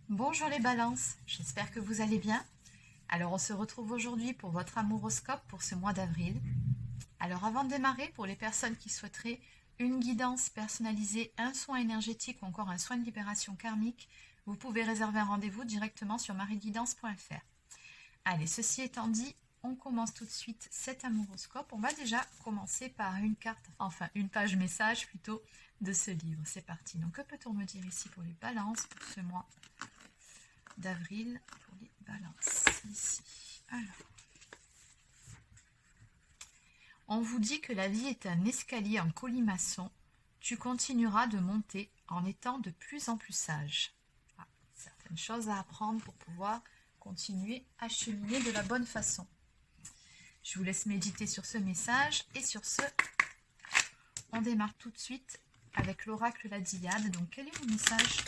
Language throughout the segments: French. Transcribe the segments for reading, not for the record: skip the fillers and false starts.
Bonjour les balances, j'espère que vous allez bien. Alors on se retrouve aujourd'hui pour votre amouroscope pour ce mois d'avril. Alors avant de démarrer, pour les personnes qui souhaiteraient une guidance personnalisée, un soin énergétique ou encore un soin de libération karmique, vous pouvez réserver un rendez-vous directement sur marieguidance.fr. Allez, ceci étant dit, on commence tout de suite cet amouroscope. On va déjà commencer par une carte, enfin une page message plutôt de ce livre. C'est parti. Donc que peut-on me dire ici pour les balances pour ce mois d'avril pour les balances ici. Alors, on vous dit que la vie est un escalier en colimaçon. Tu continueras de monter en étant de plus en plus sage. Ah, certaines choses à apprendre pour pouvoir continuer à cheminer de la bonne façon. Je vous laisse méditer sur ce message et sur ce, on démarre tout de suite avec l'oracle la Diade. Donc quel est le message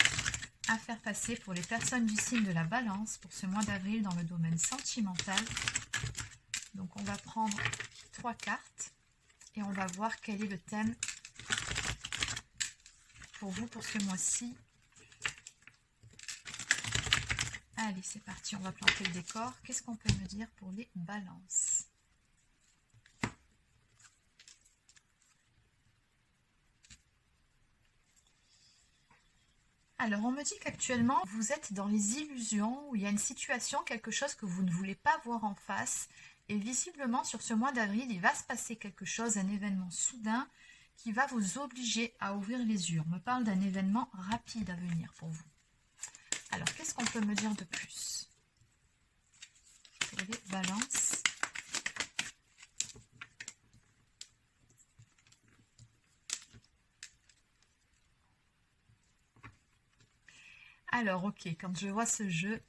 à faire passer pour les personnes du signe de la Balance pour ce mois d'avril dans le domaine sentimental? Donc on va prendre 3 cartes et on va voir quel est le thème pour vous pour ce mois-ci. Allez, c'est parti, on va planter le décor. Qu'est-ce qu'on peut me dire pour les balances? Alors, on me dit qu'actuellement, vous êtes dans les illusions, où il y a une situation, quelque chose que vous ne voulez pas voir en face. Et visiblement, sur ce mois d'avril, il va se passer quelque chose, un événement soudain, qui va vous obliger à ouvrir les yeux. On me parle d'un événement rapide à venir pour vous. Alors, qu'est-ce qu'on peut me dire de plus pour les balances? Alors, ok, quand je vois ce jeu,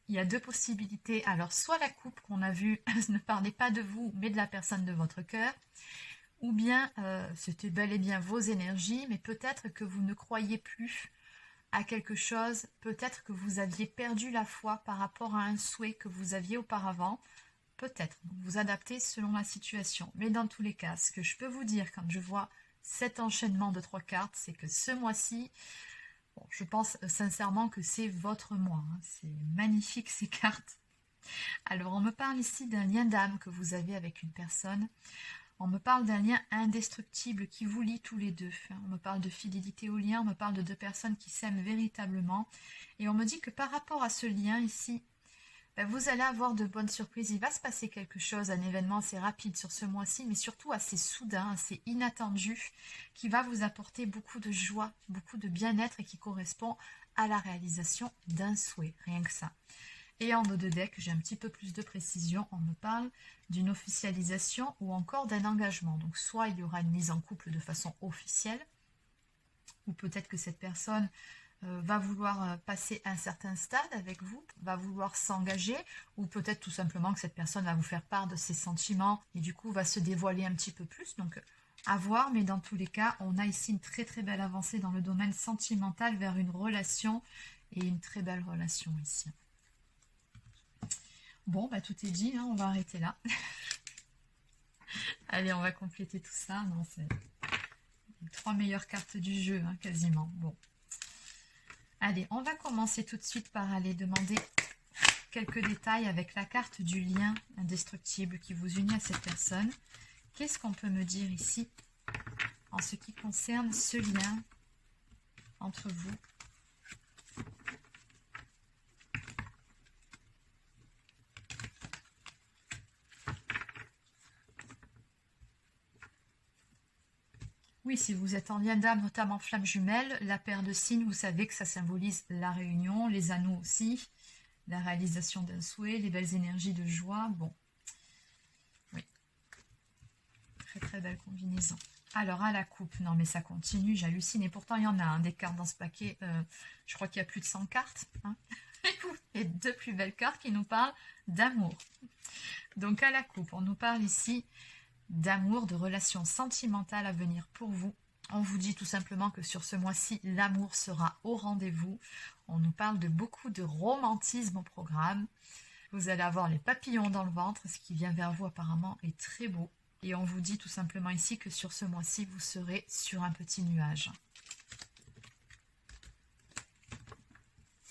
il y a 2 possibilités. Alors, soit la coupe qu'on a vue ne parlait pas de vous, mais de la personne de votre cœur, ou bien c'était bel et bien vos énergies, mais peut-être que vous ne croyez plus à quelque chose, peut-être que vous aviez perdu la foi par rapport à un souhait que vous aviez auparavant, peut-être. Vous adaptez selon la situation. Mais dans tous les cas, ce que je peux vous dire quand je vois cet enchaînement de 3 cartes, c'est que ce mois-ci, bon, je pense sincèrement que c'est votre mois. Hein. C'est magnifique ces cartes. Alors, on me parle ici d'un lien d'âme que vous avez avec une personne. On me parle d'un lien indestructible qui vous lie tous les deux. On me parle de fidélité au lien, on me parle de 2 personnes qui s'aiment véritablement. Et on me dit que par rapport à ce lien ici, vous allez avoir de bonnes surprises. Il va se passer quelque chose, un événement assez rapide sur ce mois-ci, mais surtout assez soudain, assez inattendu, qui va vous apporter beaucoup de joie, beaucoup de bien-être et qui correspond à la réalisation d'un souhait, rien que ça. Et en dos de deck, j'ai un petit peu plus de précision, on me parle d'une officialisation ou encore d'un engagement. Donc soit il y aura une mise en couple de façon officielle, ou peut-être que cette personne va vouloir passer un certain stade avec vous, va vouloir s'engager, ou peut-être tout simplement que cette personne va vous faire part de ses sentiments et du coup va se dévoiler un petit peu plus. Donc à voir, mais dans tous les cas, on a ici une très très belle avancée dans le domaine sentimental vers une relation et une très belle relation ici. Bon, bah tout est dit, hein, on va arrêter là. Allez, on va compléter tout ça. Non, c'est les 3 meilleures cartes du jeu, hein, quasiment. Bon. Allez, on va commencer tout de suite par aller demander quelques détails avec la carte du lien indestructible qui vous unit à cette personne. Qu'est-ce qu'on peut me dire ici en ce qui concerne ce lien entre vous ? Oui, si vous êtes en lien d'âme, notamment flamme jumelle, la paire de signes, vous savez que ça symbolise la réunion, les anneaux aussi, la réalisation d'un souhait, les belles énergies de joie. Bon, oui, très très belle combinaison. Alors à la coupe, non mais ça continue, j'hallucine. Et pourtant il y en a des cartes dans ce paquet, je crois qu'il y a plus de 100 cartes. Hein. Et 2 plus belles cartes qui nous parlent d'amour. Donc à la coupe, on nous parle ici d'amour, de relations sentimentales à venir pour vous. On vous dit tout simplement que sur ce mois-ci, l'amour sera au rendez-vous. On nous parle de beaucoup de romantisme au programme. Vous allez avoir les papillons dans le ventre, ce qui vient vers vous apparemment est très beau. Et on vous dit tout simplement ici que sur ce mois-ci, vous serez sur un petit nuage.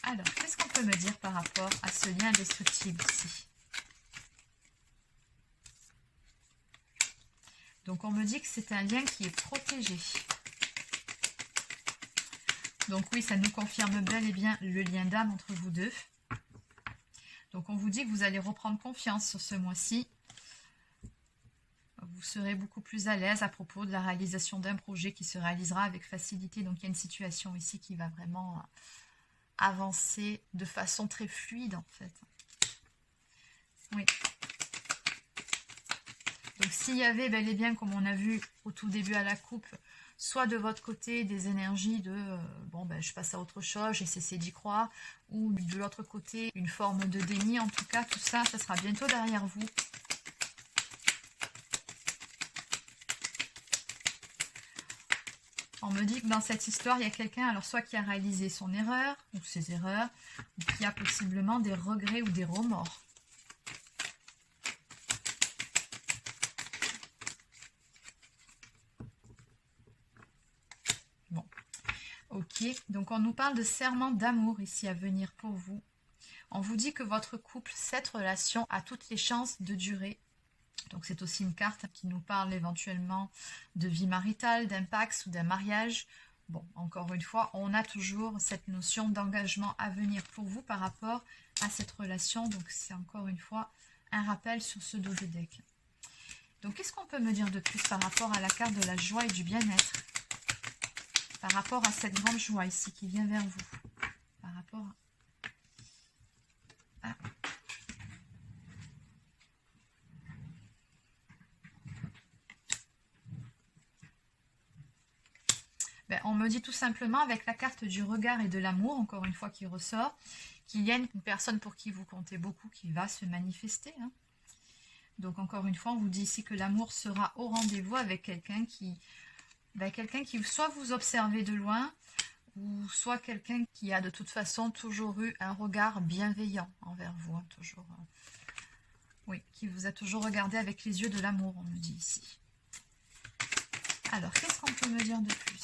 Alors, qu'est-ce qu'on peut me dire par rapport à ce lien indestructible ici? Donc on me dit que c'est un lien qui est protégé. Donc oui, ça nous confirme bel et bien le lien d'âme entre vous deux. Donc on vous dit que vous allez reprendre confiance sur ce mois-ci. Vous serez beaucoup plus à l'aise à propos de la réalisation d'un projet qui se réalisera avec facilité. Donc il y a une situation ici qui va vraiment avancer de façon très fluide en fait. Oui. Donc s'il y avait bel et bien, comme on a vu au tout début à la coupe, soit de votre côté des énergies de bon ben je passe à autre chose, j'ai cessé d'y croire, ou de l'autre côté une forme de déni, en tout cas tout ça, ça sera bientôt derrière vous. On me dit que dans cette histoire, il y a quelqu'un, alors soit qui a réalisé son erreur, ou ses erreurs, ou qui a possiblement des regrets ou des remords. Ok, donc on nous parle de serment d'amour ici à venir pour vous. On vous dit que votre couple, cette relation, a toutes les chances de durer. Donc c'est aussi une carte qui nous parle éventuellement de vie maritale, d'un pax ou d'un mariage. Bon, encore une fois, on a toujours cette notion d'engagement à venir pour vous par rapport à cette relation. Donc c'est encore une fois un rappel sur ce dos de deck. Donc qu'est-ce qu'on peut me dire de plus par rapport à la carte de la joie et du bien-être ? Par rapport à cette grande joie ici qui vient vers vous. Par rapport à... Ben, on me dit tout simplement avec la carte du regard et de l'amour, encore une fois qui ressort, qu'il y a une personne pour qui vous comptez beaucoup qui va se manifester. Hein. Donc encore une fois, on vous dit ici que l'amour sera au rendez-vous avec quelqu'un qui soit vous observez de loin, ou soit quelqu'un qui a de toute façon toujours eu un regard bienveillant envers vous, hein, toujours, oui, qui vous a toujours regardé avec les yeux de l'amour, on me dit ici. Alors, qu'est-ce qu'on peut me dire de plus?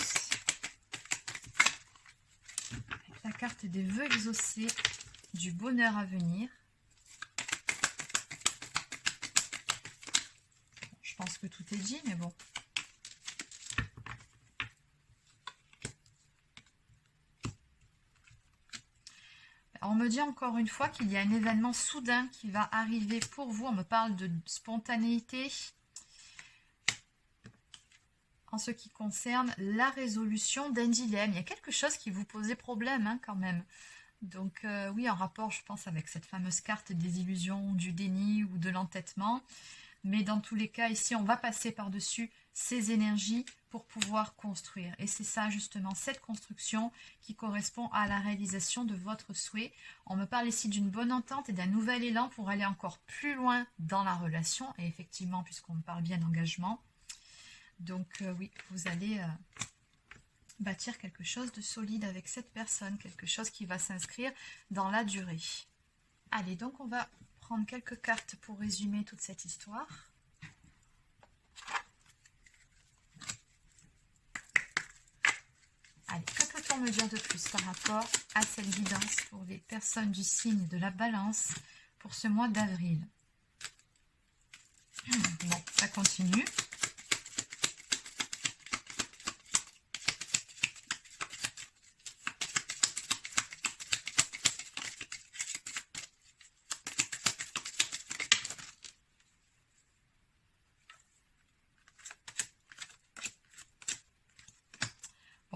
Avec la carte des vœux exaucés, du bonheur à venir. Bon, je pense que tout est dit, mais bon. On me dit encore une fois qu'il y a un événement soudain qui va arriver pour vous. On me parle de spontanéité en ce qui concerne la résolution d'un dilemme. Il y a quelque chose qui vous posait problème hein, quand même. Donc oui, en rapport, je pense, avec cette fameuse carte des illusions, du déni ou de l'entêtement. Mais dans tous les cas, ici, on va passer par-dessus ces énergies pour pouvoir construire. Et c'est ça, justement, cette construction qui correspond à la réalisation de votre souhait. On me parle ici d'une bonne entente et d'un nouvel élan pour aller encore plus loin dans la relation. Et effectivement, puisqu'on me parle bien d'engagement. Donc oui, vous allez bâtir quelque chose de solide avec cette personne. Quelque chose qui va s'inscrire dans la durée. Allez, donc on va prendre quelques cartes pour résumer toute cette histoire. Allez, que peut-on me dire de plus par rapport à cette guidance pour les personnes du signe de la Balance pour ce mois d'avril? Bon, ça continue.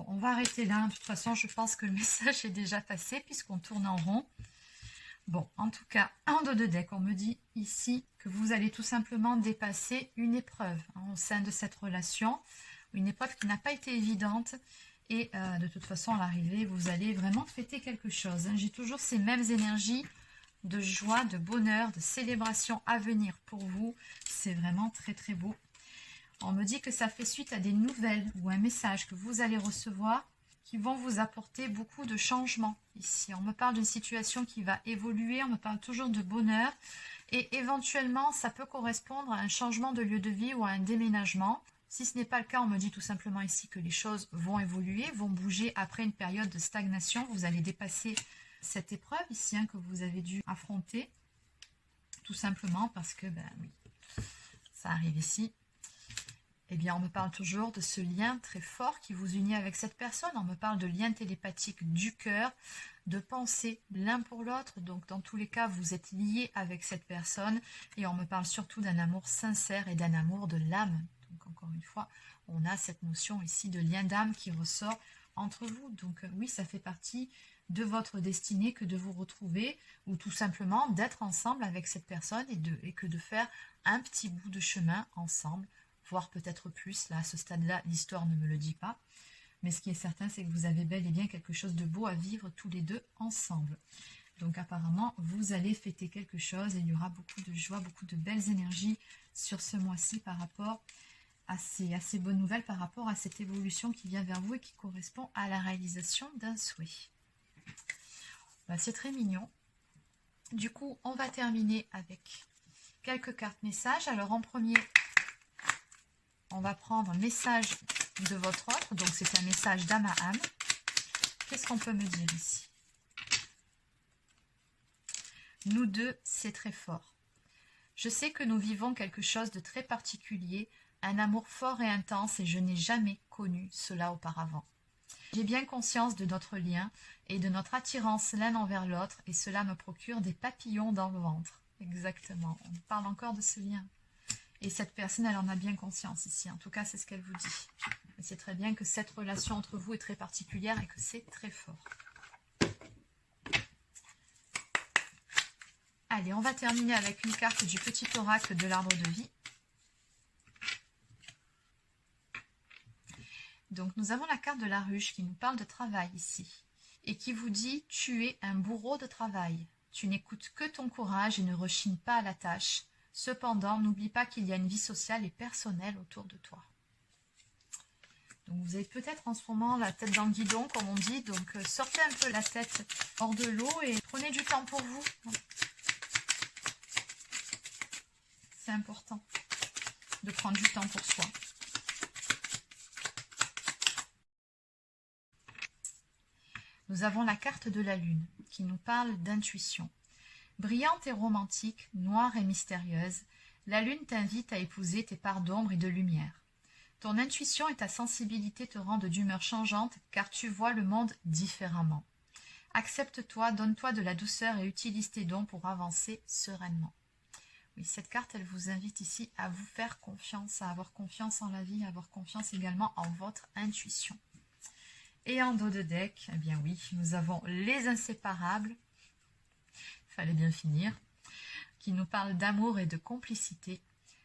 On va arrêter là. De toute façon, je pense que le message est déjà passé puisqu'on tourne en rond. Bon, en tout cas, en dos de deck, on me dit ici que vous allez tout simplement dépasser une épreuve hein, au sein de cette relation. Une épreuve qui n'a pas été évidente. Et de toute façon, à l'arrivée, vous allez vraiment fêter quelque chose. Hein. J'ai toujours ces mêmes énergies de joie, de bonheur, de célébration à venir pour vous. C'est vraiment très très beau. On me dit que ça fait suite à des nouvelles ou un message que vous allez recevoir qui vont vous apporter beaucoup de changements ici. On me parle d'une situation qui va évoluer, on me parle toujours de bonheur et éventuellement ça peut correspondre à un changement de lieu de vie ou à un déménagement. Si ce n'est pas le cas, on me dit tout simplement ici que les choses vont évoluer, vont bouger après une période de stagnation. Vous allez dépasser cette épreuve ici que vous avez dû affronter, tout simplement parce que, ben oui, ça arrive ici. Eh bien, on me parle toujours de ce lien très fort qui vous unit avec cette personne. On me parle de lien télépathique du cœur, de penser l'un pour l'autre. Donc, dans tous les cas, vous êtes liés avec cette personne. Et on me parle surtout d'un amour sincère et d'un amour de l'âme. Donc, encore une fois, on a cette notion ici de lien d'âme qui ressort entre vous. Donc, oui, ça fait partie de votre destinée que de vous retrouver ou tout simplement d'être ensemble avec cette personne et que de faire un petit bout de chemin ensemble, voire peut-être plus. Là, à ce stade-là, l'histoire ne me le dit pas. Mais ce qui est certain, c'est que vous avez bel et bien quelque chose de beau à vivre tous les deux ensemble. Donc apparemment, vous allez fêter quelque chose et il y aura beaucoup de joie, beaucoup de belles énergies sur ce mois-ci par rapport à ces bonnes nouvelles, par rapport à cette évolution qui vient vers vous et qui correspond à la réalisation d'un souhait. Ben, c'est très mignon. Du coup, on va terminer avec quelques cartes messages. Alors en premier, on va prendre un message de votre autre. Donc c'est un message d'âme à âme. Qu'est-ce qu'on peut me dire ici? Nous deux, c'est très fort. Je sais que nous vivons quelque chose de très particulier, un amour fort et intense, et je n'ai jamais connu cela auparavant. J'ai bien conscience de notre lien et de notre attirance l'un envers l'autre, et cela me procure des papillons dans le ventre. Exactement, on parle encore de ce lien. Et cette personne, elle en a bien conscience ici, en tout cas c'est ce qu'elle vous dit. C'est très bien que cette relation entre vous est très particulière et que c'est très fort. Allez, on va terminer avec une carte du petit oracle de l'arbre de vie. Donc nous avons la carte de la ruche qui nous parle de travail ici et qui vous dit « Tu es un bourreau de travail. Tu n'écoutes que ton courage et ne rechignes pas à la tâche. Cependant, n'oublie pas qu'il y a une vie sociale et personnelle autour de toi. » Donc vous avez peut-être en ce moment la tête dans le guidon, comme on dit. Donc sortez un peu la tête hors de l'eau et prenez du temps pour vous. C'est important de prendre du temps pour soi. Nous avons la carte de la lune qui nous parle d'intuition. Brillante et romantique, noire et mystérieuse, la lune t'invite à épouser tes parts d'ombre et de lumière. Ton intuition et ta sensibilité te rendent d'humeur changeante car tu vois le monde différemment. Accepte-toi, donne-toi de la douceur et utilise tes dons pour avancer sereinement. Oui, cette carte, elle vous invite ici à vous faire confiance, à avoir confiance en la vie, à avoir confiance également en votre intuition. Et en dos de deck, eh bien oui, nous avons les inséparables, il fallait bien finir, qui nous parlent d'amour et de complicité.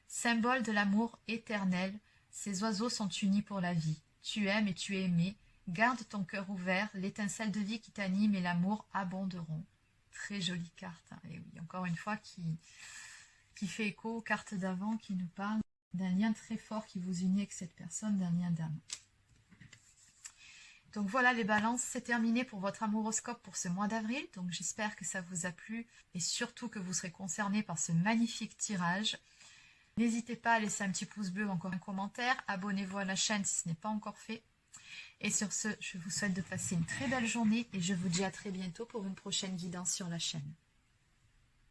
Symbole de l'amour éternel, ces oiseaux sont unis pour la vie. Tu aimes et tu es aimé, garde ton cœur ouvert, l'étincelle de vie qui t'anime et l'amour abonderont. Très jolie carte, hein. Et oui, encore une fois, qui fait écho aux cartes d'avant, qui nous parle d'un lien très fort qui vous unit avec cette personne, d'un lien d'âme. Donc voilà les balances, c'est terminé pour votre amouroscope pour ce mois d'avril. Donc j'espère que ça vous a plu et surtout que vous serez concernés par ce magnifique tirage. N'hésitez pas à laisser un petit pouce bleu ou encore un commentaire. Abonnez-vous à la chaîne si ce n'est pas encore fait. Et sur ce, je vous souhaite de passer une très belle journée et je vous dis à très bientôt pour une prochaine guidance sur la chaîne.